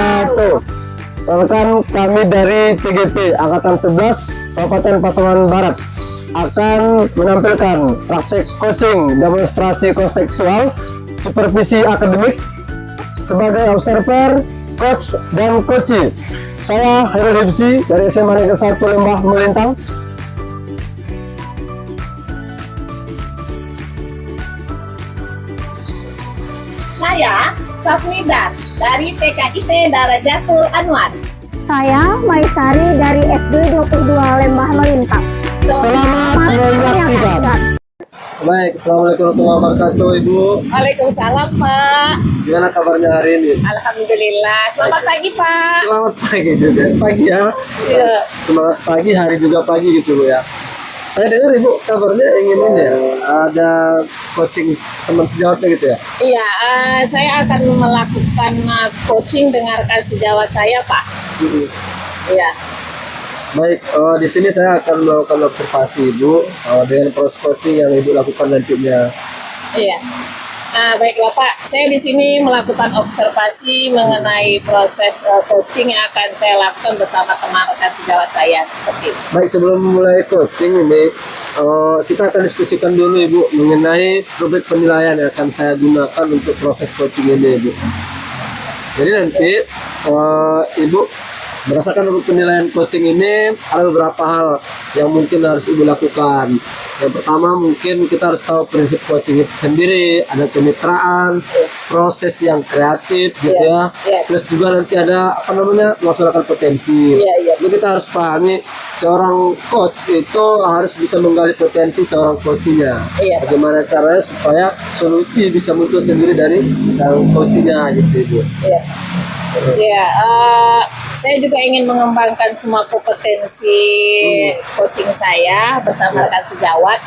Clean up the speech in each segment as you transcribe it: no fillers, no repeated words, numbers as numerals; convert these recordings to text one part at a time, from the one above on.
wabarakatuh. Rekan kami dari CGP Angkatan 11 Kabupaten Pasaman Barat akan menampilkan praktek coaching demonstrasi kontekstual, supervisi akademik sebagai observer, coach, dan coachee. Saya Hairul Hibsi dari SMA Negeri 1 Lembah Melintang. Saya Safnida dari TKIT Darajatul Anwar. Saya Maisari dari SD 22 Lembah Melintang. Selamat menyaksikan. Baik, Assalamualaikum warahmatullahi wabarakatuh, Ibu. Waalaikumsalam, Pak. Gimana kabarnya hari ini? Alhamdulillah. Selamat pagi, Pak. Selamat pagi juga. Pagi ya. Iya. Semangat pagi, hari juga pagi gitu Bu ya. Saya dengar Ibu kabarnya ingin ini ya, ada coaching teman sejawatnya gitu ya? Iya, saya akan melakukan coaching dengarkan sejawat saya, Pak. Iya. Baik, di sini saya akan melakukan observasi Ibu dengan proses coaching yang Ibu lakukan nantinya. Iya. Baiklah Pak, saya di sini melakukan observasi mengenai proses coaching yang akan saya lakukan bersama teman rekan sejawat saya seperti itu. Baik, sebelum mulai coaching ini, kita akan diskusikan dulu Ibu mengenai rubrik penilaian yang akan saya gunakan untuk proses coaching ini Ibu. Jadi nanti Ibu berdasarkan rubrik penilaian coaching ini ada beberapa hal yang mungkin harus Ibu lakukan. Yang pertama mungkin kita harus tahu prinsip coaching itu sendiri, ada kemitraan, proses yang kreatif gitu ya. Plus juga nanti ada melaksanakan potensi. Jadi kita harus pahami seorang coach itu harus bisa menggali potensi seorang coachnya. Bagaimana caranya supaya solusi bisa muncul sendiri dari seorang coachnya gitu Ibu. Saya juga ingin mengembangkan semua kompetensi coaching saya bersama rekan sejawat.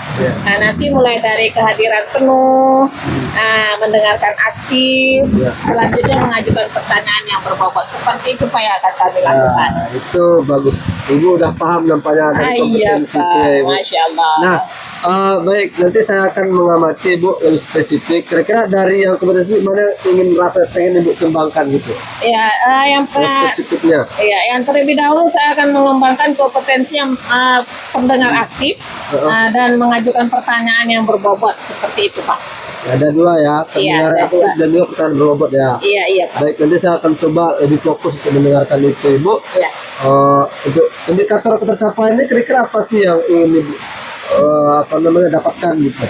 Nah, nanti mulai dari kehadiran penuh, mendengarkan aktif, selanjutnya mengajukan pertanyaan yang berbobot. Seperti itu Pak yang akan kami lakukan. Itu bagus. Ibu udah paham nampaknya dari kompetensi itu ya, Ibu. Masya Allah. Nah, baik, nanti saya akan mengamati Ibu lebih spesifik. Kira-kira dari yang kompetensi mana pengen Ibu kembangkan gitu? Ya, Spesifiknya. Yang terlebih dahulu saya akan mengembangkan kompetensi yang pendengar aktif dan mengajukan pertanyaan yang berbobot seperti itu Pak. Ada dua ya, pendengar aktif dan juga pertanyaan berbobot ya. Iya Pak. Baik, nanti saya akan coba lebih fokus untuk mendengarkan itu Ibu. Untuk indikator tercapaiannya kira-kira apa sih yang ingin Ibu dapatkan gitu?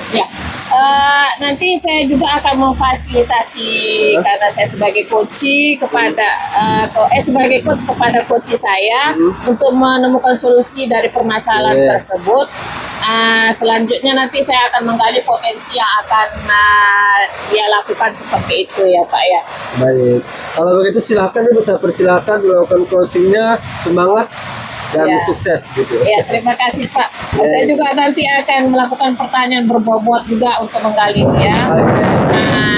Nanti saya juga akan memfasilitasi karena saya sebagai coach kepada sebagai coach kepada coach saya untuk menemukan solusi dari permasalahan tersebut. Selanjutnya nanti saya akan menggali potensi yang akan dia lakukan seperti itu ya Pak ya. Baik, kalau begitu silakan Ibu, saya persilakan melakukan coachingnya. Semangat dan sukses gitu. Terima kasih Pak. Saya juga nanti akan melakukan pertanyaan berbobot juga untuk menggali ya.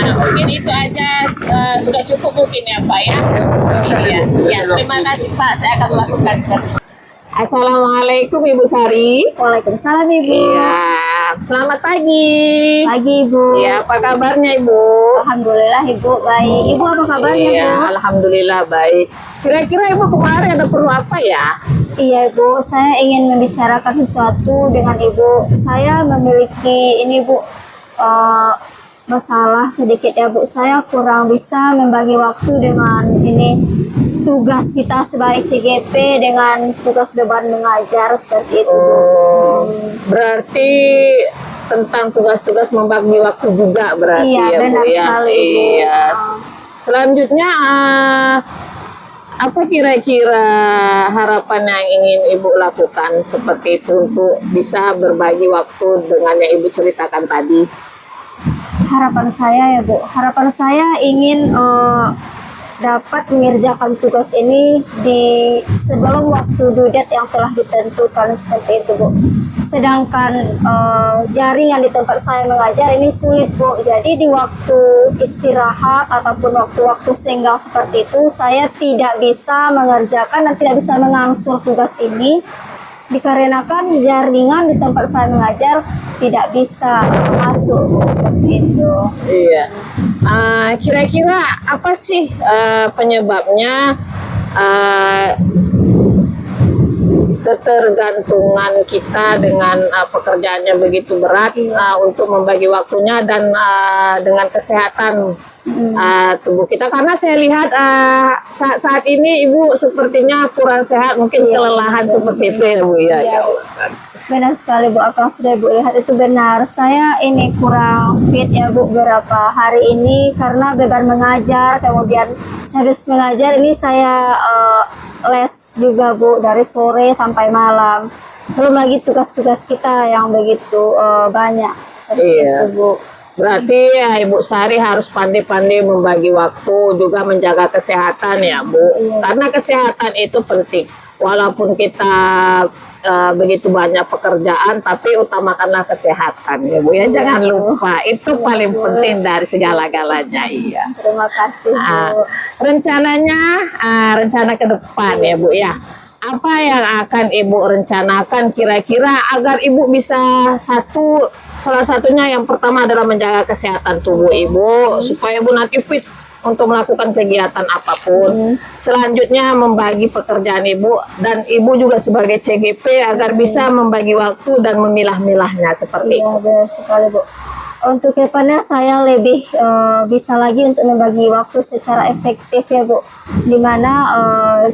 Mungkin itu aja sudah cukup mungkin ya Pak ya. Terima kasih Pak. Saya akan melakukan. Assalamualaikum Ibu Sari. Waalaikumsalam Ibu. Iya. Selamat pagi. Pagi Ibu. Ya, apa kabarnya Ibu? Alhamdulillah Ibu baik. Ibu apa kabarnya Bu? Alhamdulillah baik. Kira-kira Ibu kemarin ada perlu apa ya? Iya Ibu, saya ingin membicarakan sesuatu dengan Ibu. Saya memiliki ini Bu, masalah sedikit ya Bu. Saya kurang bisa membagi waktu dengan ini tugas kita sebagai CGP dengan tugas beban mengajar seperti itu Bu. Berarti tentang tugas-tugas membagi waktu juga berarti ya Bu ya. Sekali, Ibu. Iya. Selanjutnya apa kira-kira harapan yang ingin Ibu lakukan seperti itu untuk bisa berbagi waktu dengan yang Ibu ceritakan tadi? Harapan saya ya Bu, harapan saya ingin dapat mengerjakan tugas ini di sebelum waktu due date yang telah ditentukan seperti itu Bu. Sedangkan jaringan di tempat saya mengajar ini sulit Bu. Jadi di waktu istirahat ataupun waktu-waktu senggang seperti itu saya tidak bisa mengerjakan dan tidak bisa mengangsur tugas ini. dikarenakan jaringan di tempat saya mengajar tidak bisa masuk seperti itu. Iya. Kira-kira apa sih penyebabnya ketergantungan kita dengan pekerjaannya begitu berat untuk membagi waktunya dan dengan kesehatan tubuh kita, karena saya lihat saat ini Ibu sepertinya kurang sehat, mungkin kelelahan seperti itu ya Bu ya. Iya. Benar sekali Bu, apa yang sudah Ibu lihat itu benar. Saya ini kurang fit ya Bu beberapa hari ini karena beban mengajar, kemudian habis mengajar ini saya les juga Bu dari sore sampai malam. Belum lagi tugas-tugas kita yang begitu banyak. Seperti itu Bu. Berarti ya Ibu Sari harus pandai-pandai membagi waktu, juga menjaga kesehatan ya Bu. Karena kesehatan itu penting. Walaupun kita begitu banyak pekerjaan, tapi utamakanlah kesehatan ya Bu ya. Jangan lupa, itu paling penting dari segala-galanya. Iya. Terima kasih Bu. Rencananya, rencana ke depan ya Bu ya. Apa yang akan Ibu rencanakan kira-kira agar Ibu bisa salah satunya yang pertama adalah menjaga kesehatan tubuh Ibu supaya Ibu nanti fit untuk melakukan kegiatan apapun. Selanjutnya membagi pekerjaan Ibu, dan Ibu juga sebagai CGP agar bisa membagi waktu dan memilah-milahnya seperti Iya, itu. benar sekali Bu. Untuk kedepannya saya lebih bisa lagi untuk membagi waktu secara efektif ya Bu. Dimana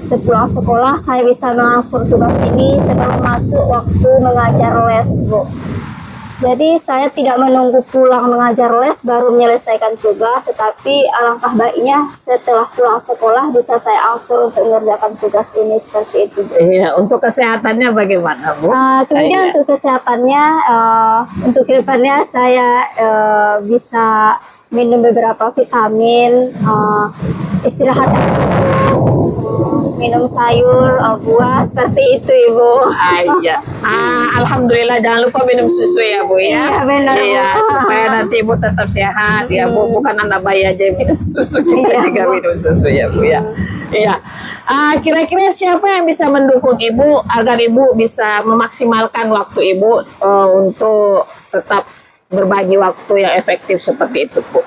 sepulang sekolah saya bisa melangsung tugas ini sebelum masuk waktu mengajar les Bu. Jadi saya tidak menunggu pulang mengajar les baru menyelesaikan tugas, tetapi alangkah baiknya setelah pulang sekolah bisa saya angsur untuk mengerjakan tugas ini seperti itu. Iya, untuk kesehatannya bagaimana Bu? Kemudian untuk kesehatannya, untuk kedepannya saya bisa minum beberapa vitamin, istirahat yang cukup, minum sayur, buah seperti itu Ibu. Iya. Alhamdulillah, jangan lupa minum susu ya Bu ya. Iya, benar, Bu. Iya, supaya nanti Ibu tetap sehat ya Bu. Bukan anak bayi aja yang minum susu, kita Iya, juga Bu. minum susu ya Bu ya. Iya. Kira-kira siapa yang bisa mendukung Ibu agar Ibu bisa memaksimalkan waktu Ibu untuk tetap berbagi waktu yang efektif seperti itu Bu.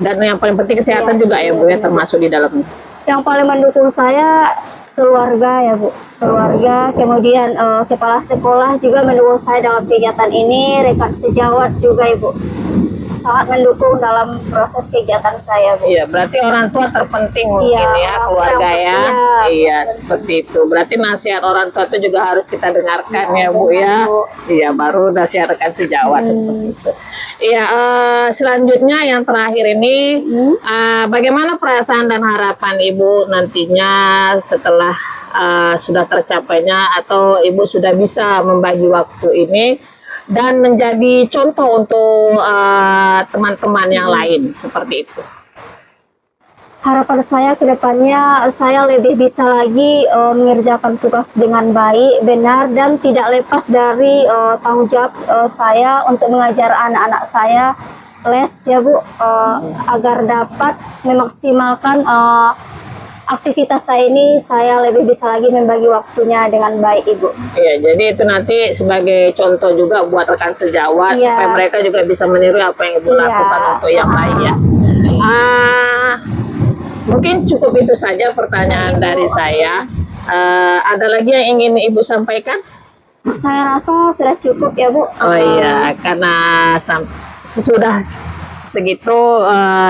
Dan yang paling penting kesehatan juga ya Bu ya, termasuk di dalamnya. Yang paling mendukung saya keluarga ya Bu, keluarga, kemudian kepala sekolah juga mendukung saya dalam kegiatan ini, rekan sejawat juga Ibu sangat mendukung dalam proses kegiatan saya Bu. Iya, berarti orang tua terpenting mungkin Iya, ya, keluarga orang ya. tua. Iya, seperti itu. Berarti nasihat orang tua itu juga harus kita dengarkan ya Bu ya. Bu. Iya, baru nasihat rekan sejawat seperti itu. Iya, selanjutnya yang terakhir ini, bagaimana perasaan dan harapan Ibu nantinya setelah sudah tercapainya atau Ibu sudah bisa membagi waktu ini dan menjadi contoh untuk teman-teman yang lain seperti itu. Harapan saya ke depannya saya lebih bisa lagi mengerjakan tugas dengan baik, benar, dan tidak lepas dari tanggung jawab saya untuk mengajar anak-anak saya les ya Bu, agar dapat memaksimalkan aktivitas saya ini. Saya lebih bisa lagi membagi waktunya dengan baik Ibu. Iya, jadi itu nanti sebagai contoh juga buat rekan sejawat Iya. supaya mereka juga bisa meniru apa yang Ibu Iya. lakukan untuk yang lain ya. Mungkin cukup itu saja pertanyaan dari saya. Ada lagi yang ingin Ibu sampaikan? Saya rasa sudah cukup ya Bu. Oh iya, karena sesudah segitu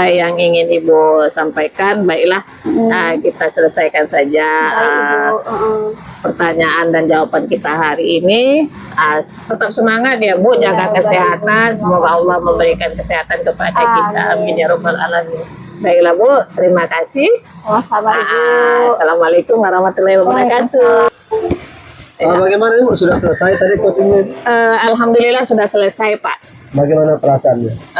yang ingin Ibu sampaikan, baiklah kita selesaikan saja Baik, Ibu. pertanyaan dan jawaban kita hari ini. Tetap semangat ya Bu, jaga baik, kesehatan. Semoga Allah memberikan kesehatan kepada kita. Amin ya Rabbal Alamin. Baiklah Bu, terima kasih. Sama-sama Ibu. Assalamualaikum warahmatullahi wabarakatuh. Bagaimana Ibu, sudah selesai tadi coachingnya? Alhamdulillah sudah selesai Pak. Bagaimana perasaannya?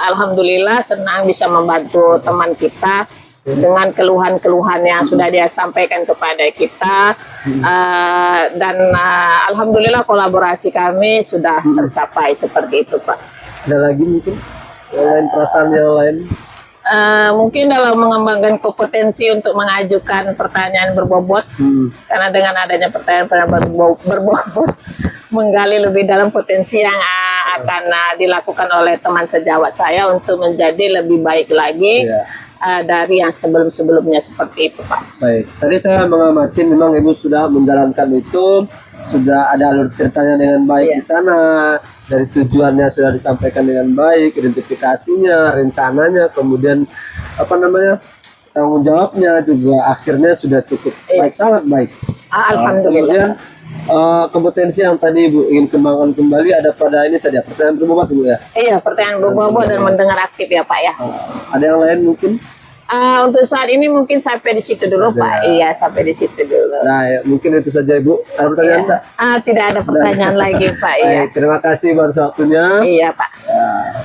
Alhamdulillah senang bisa membantu teman kita dengan keluhan-keluhan yang sudah dia sampaikan kepada kita. Dan alhamdulillah kolaborasi kami sudah tercapai seperti itu Pak. Ada lagi mungkin yang lain, perasaan yang lain? Mungkin dalam mengembangkan kompetensi untuk mengajukan pertanyaan berbobot, karena dengan adanya pertanyaan-pertanyaan berbobot menggali lebih dalam potensi yang akan dilakukan oleh teman sejawat saya untuk menjadi lebih baik lagi dari yang sebelum-sebelumnya seperti itu, Pak. Baik, tadi saya mengamati memang Ibu sudah menjalankan itu, sudah ada alur ceritanya dengan baik di sana, dari tujuannya sudah disampaikan dengan baik, identifikasinya, rencananya, kemudian tanggung jawabnya juga akhirnya sudah cukup baik, sangat baik. Alhamdulillah. Kemudian kompetensi yang tadi Ibu ingin kembangkan kembali ada pada ini tadi pertanyaan berbobot Ibu ya? Iya, pertanyaan berbobot dan mendengar aktif ya, Pak ya. Ada yang lain mungkin? Untuk saat ini mungkin sampai di situ dulu, Pak. Iya, sampai di situ dulu. Nah, ya, mungkin itu saja Ibu. Ada pertanyaan enggak? Tidak ada pertanyaan lagi, Pak. Iya. Terima kasih atas waktunya. Iya, Pak.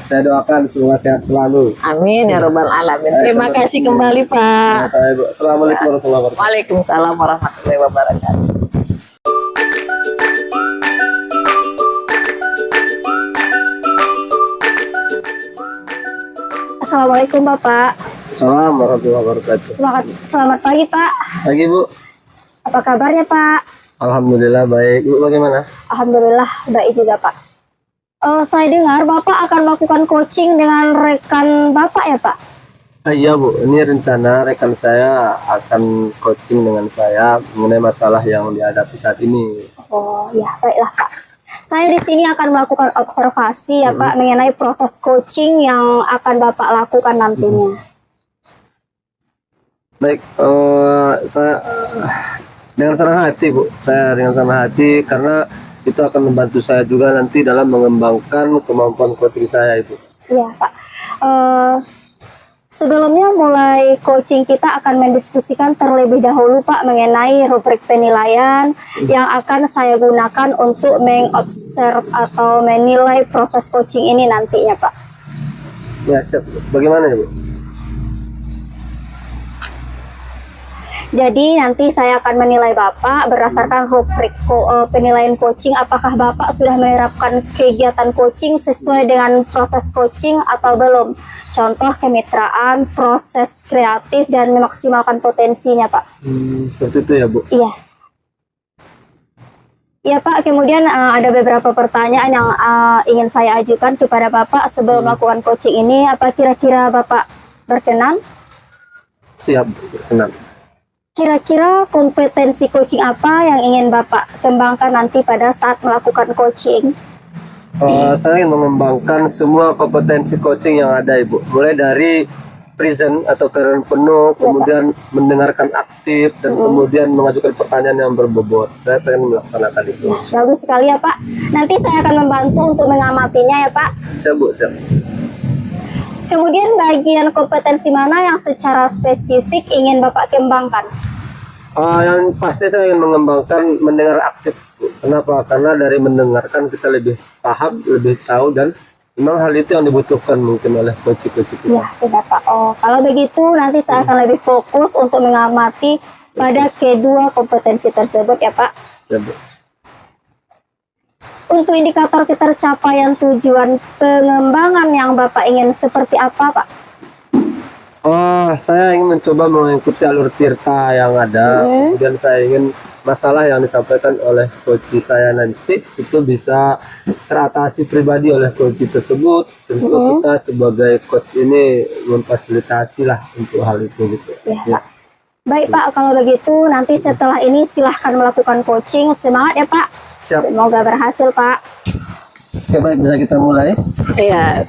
Saya doakan semoga sehat selalu. Amin ya robbal alamin. Terima kasih kembali, Pak. Nah, saya Ibu. Assalamualaikum warahmatullahi wabarakatuh. Waalaikumsalam warahmatullahi wabarakatuh. Assalamualaikum Bapak. Assalamualaikum warahmatullahi wabarakatuh. Selamat pagi Pak. Pagi Bu. Apa kabarnya Pak? Alhamdulillah baik. Bu bagaimana? Alhamdulillah baik juga Pak. Saya dengar Bapak akan melakukan coaching dengan rekan Bapak ya Pak? Iya Bu, ini rencana rekan saya akan coaching dengan saya mengenai masalah yang dihadapi saat ini. Oh ya, baiklah Pak. Saya di sini akan melakukan observasi ya Pak mengenai proses coaching yang akan Bapak lakukan nantinya. Baik, saya dengan senang hati Bu. Saya dengan senang hati karena itu akan membantu saya juga nanti dalam mengembangkan kemampuan coaching saya itu. Iya Pak. Sebelumnya mulai coaching kita akan mendiskusikan terlebih dahulu Pak mengenai rubrik penilaian yang akan saya gunakan untuk mengobserv atau menilai proses coaching ini nantinya Pak. Ya siap. Bagaimana ya Bu? Jadi nanti saya akan menilai Bapak berdasarkan rubrik penilaian coaching, apakah Bapak sudah menerapkan kegiatan coaching sesuai dengan proses coaching atau belum. Contoh kemitraan, proses kreatif, dan memaksimalkan potensinya Pak. Seperti itu ya Bu? Iya. Iya Pak, kemudian ada beberapa pertanyaan yang ingin saya ajukan kepada Bapak sebelum melakukan coaching ini. Apa kira-kira Bapak berkenan? Siap, berkenan. Kira-kira kompetensi coaching apa yang ingin Bapak kembangkan nanti pada saat melakukan coaching? Saya ingin mengembangkan semua kompetensi coaching yang ada Ibu. Mulai dari present atau keren penuh, kemudian mendengarkan aktif, dan kemudian mengajukan pertanyaan yang berbobot. Saya pengen melaksanakan itu. Bagus sekali ya Pak. Nanti saya akan membantu untuk mengamatinya ya Pak. Siap Bu, siap. Kemudian bagian kompetensi mana yang secara spesifik ingin Bapak kembangkan? Yang pasti saya ingin mengembangkan mendengar aktif. Kenapa? Karena dari mendengarkan kita lebih paham, lebih tahu, dan memang hal itu yang dibutuhkan mungkin oleh coach-coach kita. Ya, tidak Pak. Kalau begitu nanti saya akan lebih fokus untuk mengamati pada kedua kompetensi tersebut ya Pak. Ya, Bu. Untuk indikator ketercapaian tujuan pengembangan yang Bapak ingin seperti apa Pak? Saya ingin mencoba mengikuti alur tirta yang ada. Kemudian saya ingin masalah yang disampaikan oleh coach saya nanti itu bisa teratasi pribadi oleh coach tersebut. Tentu kita sebagai coach ini memfasilitasi lah untuk hal itu gitu. Ya, Pak. Baik Pak, kalau begitu nanti setelah ini silahkan melakukan coaching. Semangat ya Pak. Siap. Semoga berhasil Pak. Oke, baik, bisa kita mulai. Iya,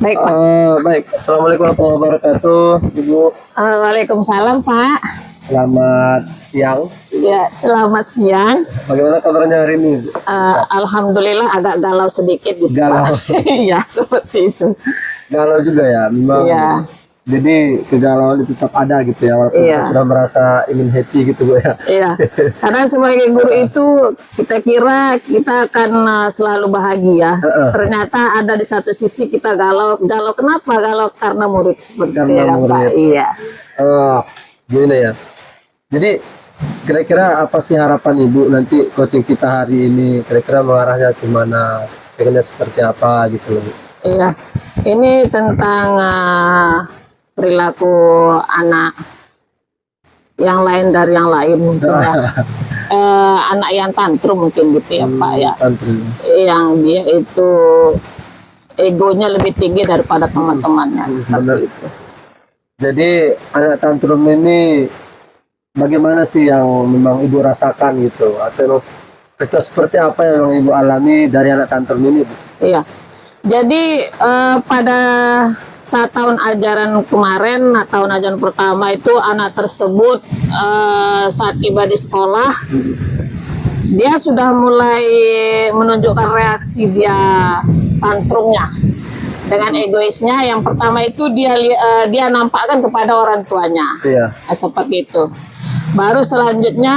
baik Pak. Baik, Assalamualaikum warahmatullahi wabarakatuh Ibu. Waalaikumsalam Pak. Selamat siang. Ya, selamat siang. Bagaimana kabarnya hari ini Ibu? Alhamdulillah agak galau sedikit gitu, Galau. Pak. Iya, seperti itu. Galau juga ya, memang. Iya. Jadi kegalauan itu tetap ada gitu ya, walaupun Iya. kita sudah merasa ingin happy gitu Bu ya. Iya, karena sebagai guru itu kita kira kita akan selalu bahagia. Ternyata ada di satu sisi kita galau. Galau kenapa? Galau karena murid seperti Karena itu, murid. Pak. Iya. Gini ya. Jadi kira-kira apa sih harapan Ibu nanti coaching kita hari ini? Kira-kira mengarahnya kemana? Kira-kira seperti apa gitu loh. Iya. Ini tentang perilaku anak yang lain dari yang lain mungkin ya. Anak yang tantrum mungkin gitu ya Pak ya. Tantrum. Yang dia itu egonya lebih tinggi daripada teman-temannya seperti benar. itu. Jadi anak tantrum ini bagaimana sih yang memang ibu rasakan gitu? Atau peristiwa seperti apa yang ibu alami dari anak tantrum ini, Bu? Iya. Jadi pada saat tahun ajaran kemarin, tahun ajaran pertama itu anak tersebut saat tiba di sekolah, dia sudah mulai menunjukkan reaksi dia tantrumnya dengan egoisnya. Yang pertama itu dia nampakkan kepada orang tuanya, Iya. seperti itu. Baru selanjutnya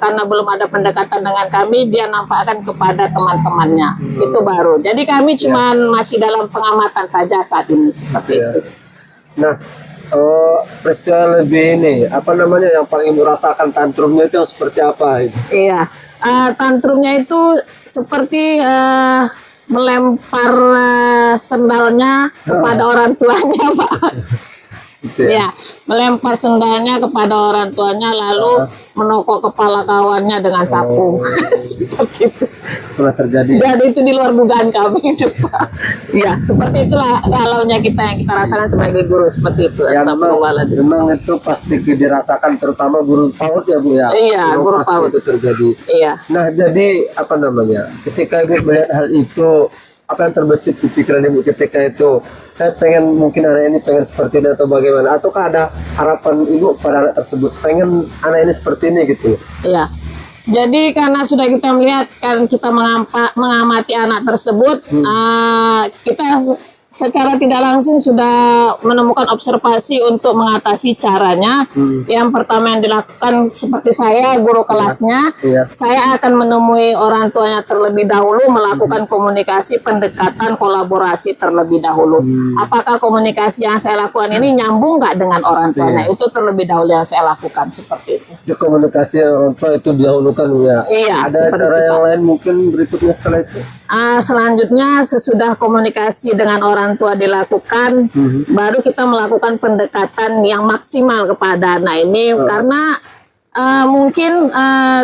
karena belum ada pendekatan dengan kami, dia nampakkan kepada teman-temannya. Itu baru. Jadi kami cuman masih dalam pengamatan saja saat ini seperti Iya. itu. Nah, peristiwa lebih ini apa namanya yang paling ibu rasakan tantrumnya itu yang seperti apa itu? Iya. Tantrumnya itu seperti melempar sendalnya kepada orang tuanya, Pak. Gitu ya. Ya, melempar sendalnya kepada orang tuanya lalu menokok kepala kawannya dengan sapu. Seperti itu. Pernah terjadi. Jadi itu di luar dugaan kami, Pak. Ya, seperti itulah galaunya kita yang kita rasakan sebagai guru seperti itu. Ya, Astagfirullahaladzim. memang itu pasti dirasakan terutama guru PAUD ya Bu ya. Iya, Memang guru pasti PAUD. itu terjadi. Iya. Nah, jadi apa namanya? Ketika ibu melihat hal itu, apa yang terbesit di pikiran ibu ketika itu? Saya pengen mungkin anak ini pengen seperti ini atau bagaimana? Ataukah ada harapan ibu pada anak tersebut pengen anak ini seperti ini gitu? Iya. Jadi karena sudah kita melihat kan kita mengamati anak tersebut, kita secara tidak langsung sudah menemukan observasi untuk mengatasi caranya. Yang pertama yang dilakukan seperti saya guru kelasnya, Iya. saya akan menemui orang tuanya terlebih dahulu, melakukan komunikasi, pendekatan, kolaborasi terlebih dahulu. Apakah komunikasi yang saya lakukan ini nyambung nggak dengan orang tuanya? Itu terlebih dahulu yang saya lakukan seperti itu. Itu komunikasi orang tua itu didahulukan ya. Iya, Ada seperti cara itu, yang Pak. lain mungkin berikutnya setelah itu? Selanjutnya sesudah komunikasi dengan orang tua dilakukan, baru kita melakukan pendekatan yang maksimal kepada anak ini karena mungkin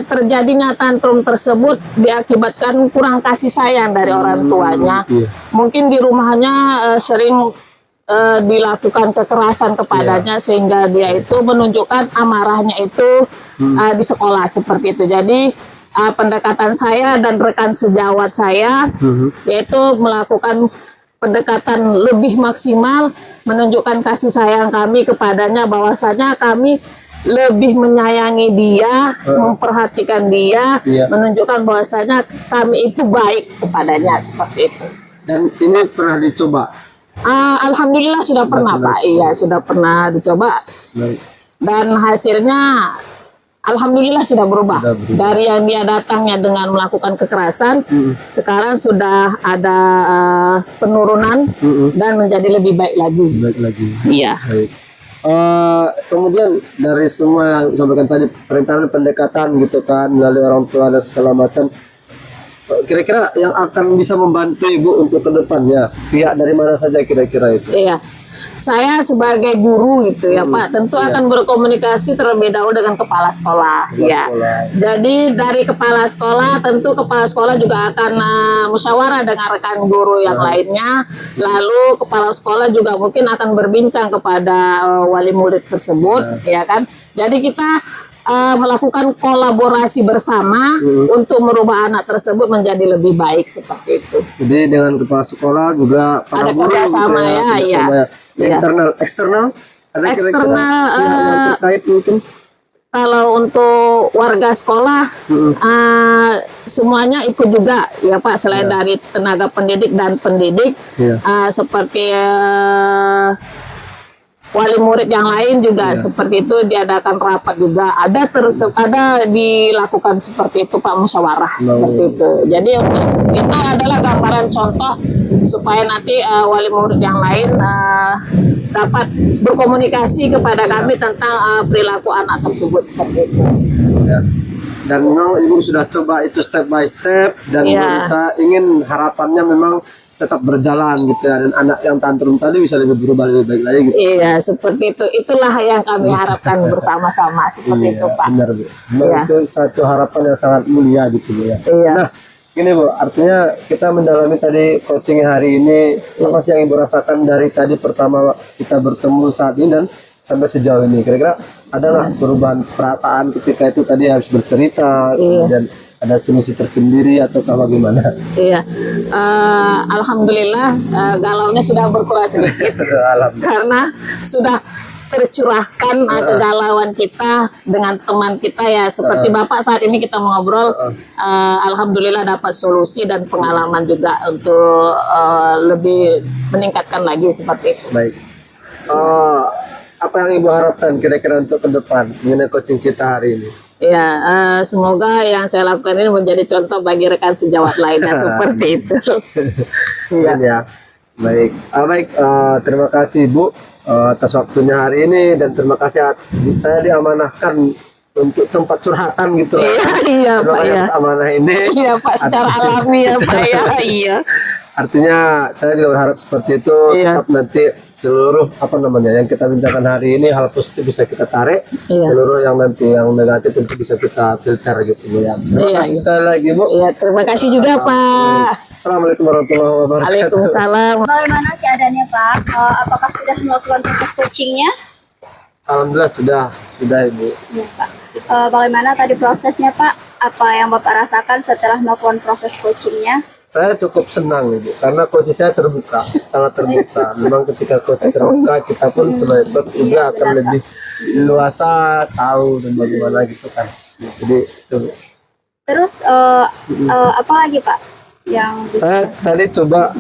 terjadinya tantrum tersebut diakibatkan kurang kasih sayang dari orang tuanya. Iya. Mungkin di rumahnya sering dilakukan kekerasan kepadanya sehingga dia itu menunjukkan amarahnya itu di sekolah seperti itu. Jadi pendekatan saya dan rekan sejawat saya yaitu melakukan pendekatan lebih maksimal, menunjukkan kasih sayang kami kepadanya, bahwasanya kami lebih menyayangi dia, memperhatikan dia, Iya. menunjukkan bahwasanya kami itu baik kepadanya seperti itu. Dan ini pernah dicoba. Alhamdulillah sudah pernah Pak, iya sudah pernah dicoba Baik. dan hasilnya alhamdulillah sudah berubah. Sudah berubah. Dari yang dia datangnya dengan melakukan kekerasan, sekarang sudah ada penurunan dan menjadi lebih baik lagi. Baik lagi. Iya. Baik. Kemudian dari semua yang disampaikan tadi, perencanaan pendekatan gitu kan melalui orang tua dan segala macam, kira-kira yang akan bisa membantu ibu untuk ke depannya pihak dari mana saja kira-kira itu? Iya. Saya sebagai guru gitu ya Pak, tentu akan berkomunikasi terlebih dahulu dengan kepala sekolah. Ya. sekolah. Jadi dari kepala sekolah, tentu kepala sekolah juga akan musyawarah dengan rekan guru yang lainnya. Lalu kepala sekolah juga mungkin akan berbincang kepada wali murid tersebut, ya kan. Jadi kita melakukan kolaborasi bersama untuk merubah anak tersebut menjadi lebih baik seperti itu. Jadi dengan kepala sekolah juga para Ada guru kerjasama gitu ya, kerjasama iya. ya. Iya. Internal, eksternal, ada kira-kira Eksternal, pihak yang terkait mungkin? Kalau untuk warga sekolah, semuanya ikut juga ya Pak, selain dari tenaga pendidik dan pendidik, Iya. seperti wali murid yang lain juga seperti itu, diadakan rapat juga, ada dilakukan seperti itu Pak, musyawarah seperti itu. Jadi itu adalah gambaran contoh supaya nanti wali murid yang lain dapat berkomunikasi kepada kami tentang perilaku anak tersebut seperti itu. Ya. Dan memang ibu sudah coba itu step by step dan Iya. saya ingin harapannya memang tetap berjalan gitu ya, dan anak yang tantrum tadi bisa lebih berubah lebih baik lagi gitu. Iya, seperti itu. Itulah yang kami harapkan bersama-sama seperti itu, Pak. Benar Bu. Memang Iya. itu satu harapan yang sangat mulia gitu Bu ya. Iya. Nah, gini Bu, artinya kita mendalami tadi coaching hari ini, apa sih yang Ibu rasakan dari tadi pertama kita bertemu saat ini dan sampai sejauh ini? Kira-kira ada nggak perubahan perasaan ketika itu tadi harus bercerita, kemudian ada solusi tersendiri ataukah bagaimana? Iya. Alhamdulillah galaunya sudah berkurang sedikit Alhamdulillah. karena sudah tercurahkan kegalauan kita dengan teman kita ya, seperti Bapak saat ini kita mengobrol. Alhamdulillah dapat solusi dan pengalaman juga untuk lebih meningkatkan lagi seperti itu. Baik. Apa yang Ibu harapkan kira-kira untuk ke depan mengenai coaching kita hari ini? Ya, semoga yang saya lakukan ini menjadi contoh bagi rekan sejawat lainnya seperti itu. Iya. Ya. Baik. Baik. Terima kasih Bu atas waktunya hari ini, dan terima kasih saya diamanahkan untuk tempat curhatan gitu. Iya, Terima Pak kasih ya. atas amanah ini. Iya, Pak, secara alami ya, Pak ya. Iya. Artinya saya juga berharap seperti itu. Iya. Tetap nanti seluruh yang kita bincangkan hari ini hal positif bisa kita tarik, Iya. seluruh yang nanti yang negatif tentu bisa kita filter gitu Bu ya. Terima Iya, kasih iya. sekali lagi Bu. Iya, terima kasih juga, Pak. Assalamualaikum warahmatullahi wabarakatuh. Waalaikumsalam. Bagaimana keadaannya Pak? Apakah sudah melakukan proses coachingnya? Alhamdulillah sudah Ibu. Ya Pak. Bagaimana tadi prosesnya Pak? Apa yang Bapak rasakan setelah melakukan proses coachingnya? Saya cukup senang Ibu, karena coach saya terbuka, sangat terbuka. Memang ketika coach terbuka, kita pun sebagai coach juga akan lebih luasa tahu dan bagaimana gitu kan. Jadi itu. Terus apa lagi Pak? Yang bisa Saya tadi coba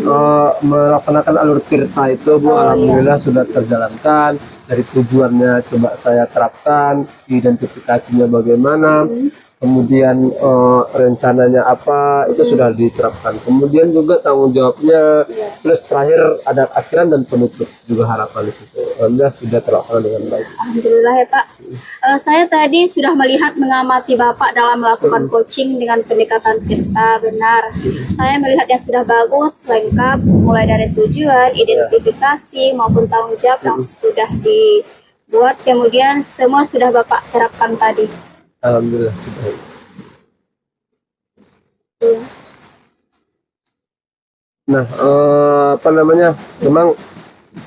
melaksanakan alur tirta itu Bu, alhamdulillah sudah terjalankan. Dari tujuannya coba saya terapkan, identifikasinya bagaimana, kemudian rencananya apa, itu sudah diterapkan. Kemudian juga tanggung jawabnya, plus terakhir ada akhiran dan penutup juga harapan di situ. Alhamdulillah sudah terlaksana dengan baik. Alhamdulillah ya Pak. Saya tadi sudah melihat mengamati Bapak dalam melakukan coaching dengan pendekatan tirta benar. Saya melihatnya sudah bagus, lengkap, mulai dari tujuan, identifikasi maupun tanggung jawab yang sudah dibuat. Kemudian semua sudah Bapak terapkan tadi. Alhamdulillah sudah. Nah, memang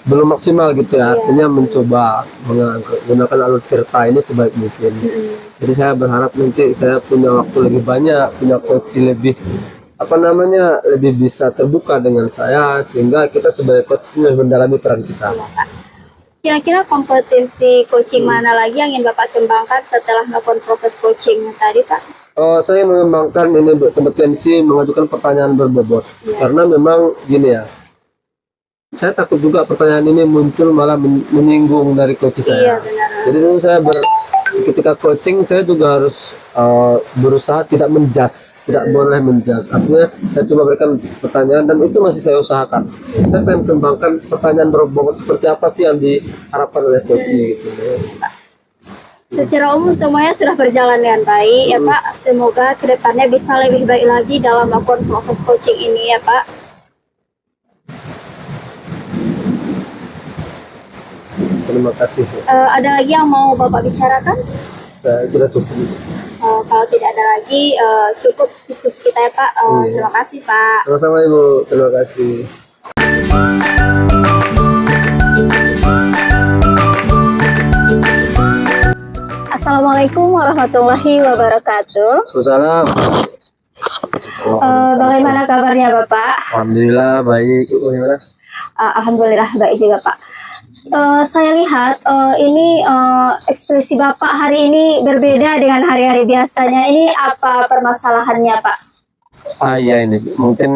belum maksimal gitu ya, artinya mencoba menggunakan alur tirta ini sebaik mungkin. Jadi saya berharap nanti saya punya waktu lebih banyak, punya coach lebih lebih bisa terbuka dengan saya, sehingga kita sebagai coach ini mendalami peran kita. Kira-kira kompetensi coaching mana lagi yang ingin Bapak kembangkan setelah melakukan proses coaching tadi Pak? Saya mengembangkan ini kompetensi mengajukan pertanyaan berbobot, karena memang gini ya, saya takut juga pertanyaan ini muncul malah menyinggung dari coach saya. Iya benar. Jadi itu saya ketika coaching saya juga harus berusaha tidak menjudge, tidak boleh menjudge. Artinya saya coba berikan pertanyaan dan itu masih saya usahakan. Saya pengen kembangkan pertanyaan berbobot seperti apa sih yang diharapkan oleh coach gitu. Secara umum semuanya sudah berjalan dengan baik ya Pak. Semoga kedepannya bisa lebih baik lagi dalam melakukan proses coaching ini ya Pak. Terima kasih. Ada lagi yang mau Bapak bicarakan? Saya sudah cukup. Kalau tidak ada lagi, cukup diskusi kita ya Pak. Terima kasih Pak. Sama-sama Ibu, terima kasih. Assalamualaikum warahmatullahi wabarakatuh. Waalaikumsalam. Bagaimana kabarnya Bapak? Alhamdulillah baik. Ibu gimana? Alhamdulillah baik juga Pak. Saya lihat ini ekspresi Bapak hari ini berbeda dengan hari-hari biasanya. Ini apa permasalahannya Pak? Iya ini mungkin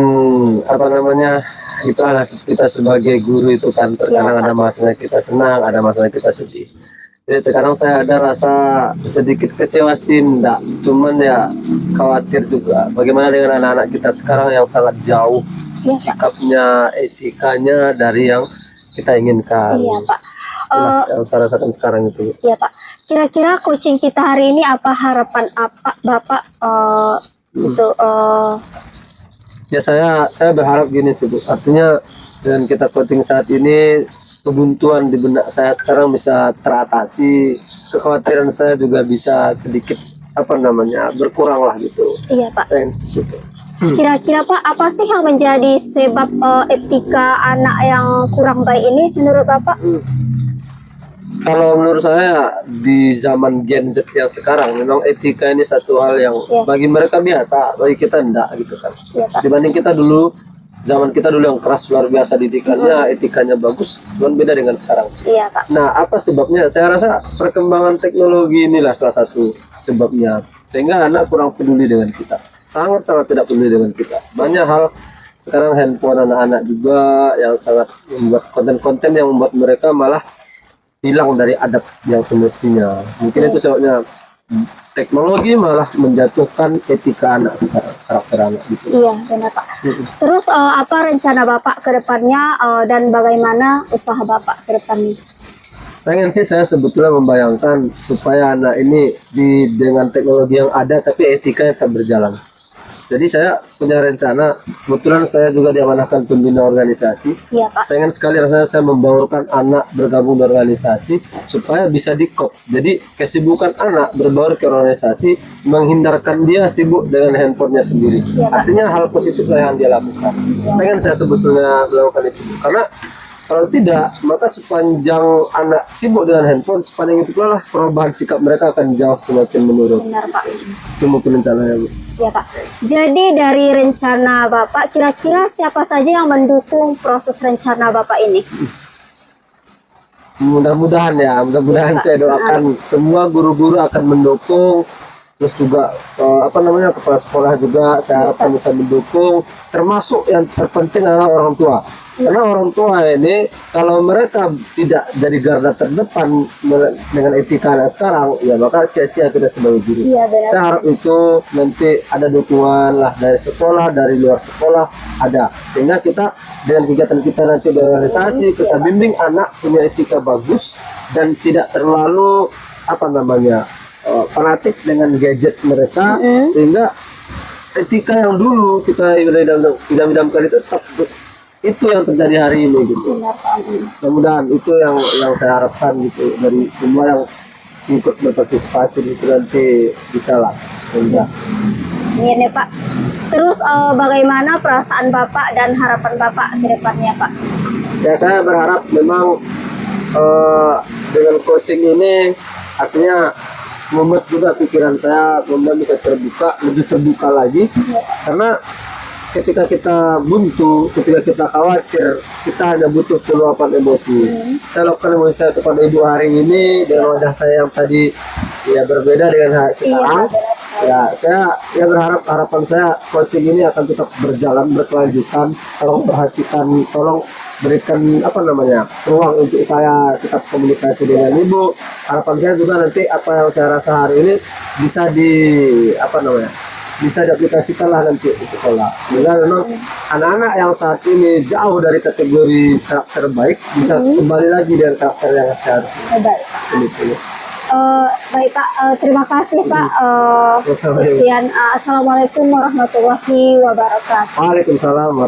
itu kita sebagai guru itu kan terkadang ada masanya kita senang, ada masanya kita sedih. Jadi terkadang saya ada rasa sedikit kecewa sih, enggak, cuman ya khawatir juga bagaimana dengan anak-anak kita sekarang yang sangat jauh sikapnya, etikanya dari yang kita inginkan. Iya Pak. Yang saya rasakan sekarang itu. Iya Pak. Kira-kira coaching kita hari ini apa harapan apa Bapak Ya saya berharap gini sih Bu. Artinya dengan kita coaching saat ini kebuntuan di benak saya sekarang bisa teratasi, kekhawatiran saya juga bisa sedikit apa namanya berkurang lah gitu. Iya Pak. Saya ingin seperti itu. Kira-kira Pak, apa sih yang menjadi sebab etika anak yang kurang baik ini menurut Bapak? Kalau menurut saya di zaman Gen Z yang sekarang memang etika ini satu hal yang Iya. bagi mereka biasa, bagi kita enggak gitu kan. Iya Pak. Dibanding kita dulu, zaman kita dulu yang keras luar biasa didikannya, etikanya bagus, cuman beda dengan sekarang. Iya Pak. Nah, apa sebabnya? Saya rasa perkembangan teknologi inilah salah satu sebabnya. Sehingga anak kurang peduli dengan kita. Sangat-sangat tidak peduli dengan kita. Banyak hal sekarang handphone anak-anak juga yang sangat membuat konten-konten yang membuat mereka malah hilang dari adab yang semestinya. Mungkin itu sebabnya teknologi malah menjatuhkan etika anak sekarang, karakter anak gitu. Iya benar Pak. Terus apa rencana Bapak ke depannya dan bagaimana usaha Bapak ke depannya? Pengen sih saya sebetulnya membayangkan supaya anak ini dengan teknologi yang ada tapi etikanya tetap berjalan. Jadi saya punya rencana, kebetulan saya juga diamanahkan pembina organisasi. Iya Pak. Pengen sekali rasanya saya membaurkan anak bergabung di organisasi supaya bisa di-cop. Jadi kesibukan anak berbaur ke organisasi menghindarkan dia sibuk dengan handphonenya sendiri. Iya, Pak. Artinya hal positif lah yang dia lakukan. Pengen saya sebetulnya melakukan itu. Karena kalau tidak, maka sepanjang anak sibuk dengan handphone, sepanjang itu pula lah perubahan sikap mereka akan jauh semakin menurun. Benar Pak. Itu mungkin rencananya, Bu. Ya Pak. Jadi dari rencana Bapak, kira-kira siapa saja yang mendukung proses rencana Bapak ini? Mudah-mudahan ya, mudah-mudahan saya doakan semua guru-guru akan mendukung, terus juga kepala sekolah juga saya harapkan bisa mendukung, termasuk yang terpenting adalah orang tua. Karena orang tua ini kalau mereka tidak jadi garda terdepan dengan etika yang sekarang, ya maka sia-sia kita sebagai guru. Iya benar. Saya harap itu nanti ada dukungan lah dari sekolah, dari luar sekolah ada, sehingga kita dengan kegiatan kita nanti di organisasi kita bimbing anak punya etika bagus dan tidak terlalu fanatik dengan gadget mereka, sehingga etika yang dulu kita idam-idamkan itu tetap itu yang terjadi hari ini gitu. Benar Pak. Mudah-mudahan itu yang saya harapkan gitu dari semua yang ikut berpartisipasi di situ nanti bisa lah. Iya. Iya nih Pak. Terus bagaimana perasaan Bapak dan harapan Bapak ke depannya Pak? Ya saya berharap memang dengan coaching ini artinya membuat juga pikiran saya memang bisa lebih terbuka lagi, karena ketika kita buntu, ketika kita khawatir, kita hanya butuh peluapan emosi. Saya lakukan emosi saya kepada ibu hari ini dengan wajah saya yang tadi ya berbeda dengan hari sekarang. Ya saya berharap harapan saya coaching ini akan tetap berjalan berkelanjutan. Tolong perhatikan, tolong berikan ruang untuk saya tetap komunikasi dengan ibu. Harapan saya juga nanti apa yang saya rasa hari ini bisa bisa diaplikasikan lah nanti di sekolah. Sehingga memang anak-anak yang saat ini jauh dari kategori karakter baik bisa kembali lagi dengan karakter yang seharusnya. Baik. Baik Pak, terima kasih Pak. Wassalamualaikum. Sekian, assalamualaikum warahmatullahi wabarakatuh. Waalaikumsalam.